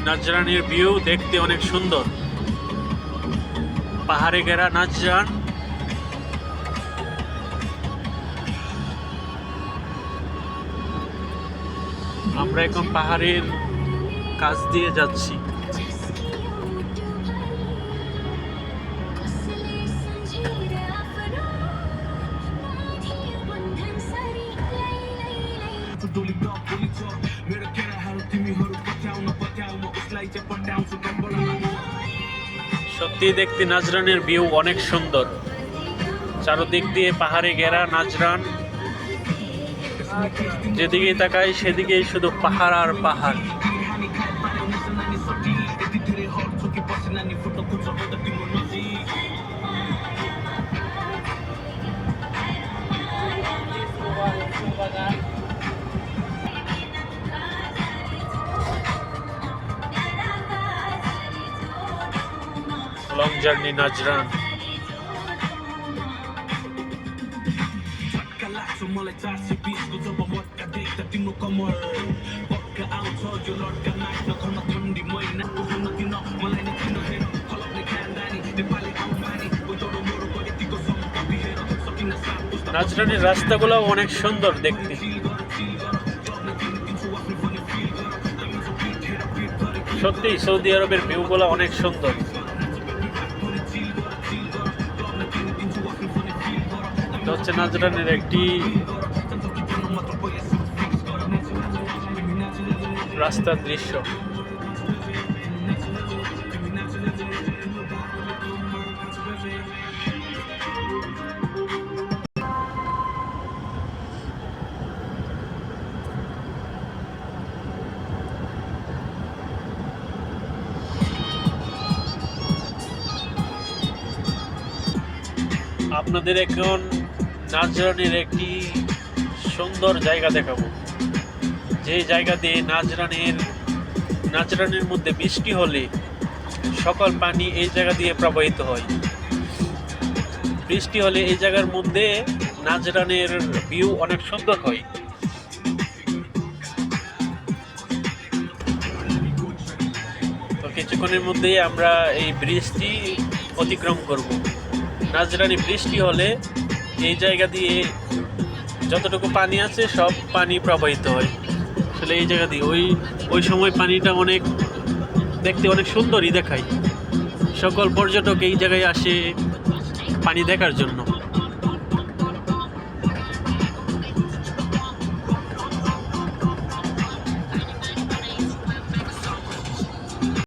নাজরানের view দেখতে অনেক সুন্দর। পাহাড়ে ঘেরা নাজরান। আমরা এখন পাহাড়ের কাছ দিয়ে যাচ্ছি। সত্যি দেখতে নাজরানের ভিউ অনেক সুন্দর। চারদিক দিয়ে পাহাড়ে ঘেরা নাজরান, যেদিকে তাকাই সেদিকেই শুধু পাহাড় আর পাহাড়। Long journey Najran. নাজরানের রাস্তাগুলো অনেক সুন্দর দেখতে। সত্যি সৌদি আরবের ভিউগুলো অনেক সুন্দর। এটা হচ্ছে নাজরানের একটি রাস্তার দৃশ্য। আপনাদের এখন নাজরানের একটি সুন্দর জায়গা দেখাবো, যে জায়গা দিয়ে নাজরানের মধ্যে বৃষ্টি হলে সকল পানি এই জায়গা দিয়ে প্রবাহিত হয়। বৃষ্টি হলে এই জায়গার মধ্যে নাজরানের ভিউ অনেক সুন্দর হয়। তো কিছুক্ষণের মধ্যেই আমরা এই ব্রিজটি অতিক্রম করব। নাজরানি বৃষ্টি হলে এই জায়গা দিয়ে যতটুকু পানি আছে সব পানি প্রবাহিত হয়। আসলে এই জায়গা দিয়ে ওই সময় পানিটা দেখতে অনেক সুন্দরই দেখায়। সকল পর্যটক এই জায়গায় আসে পানি দেখার জন্য।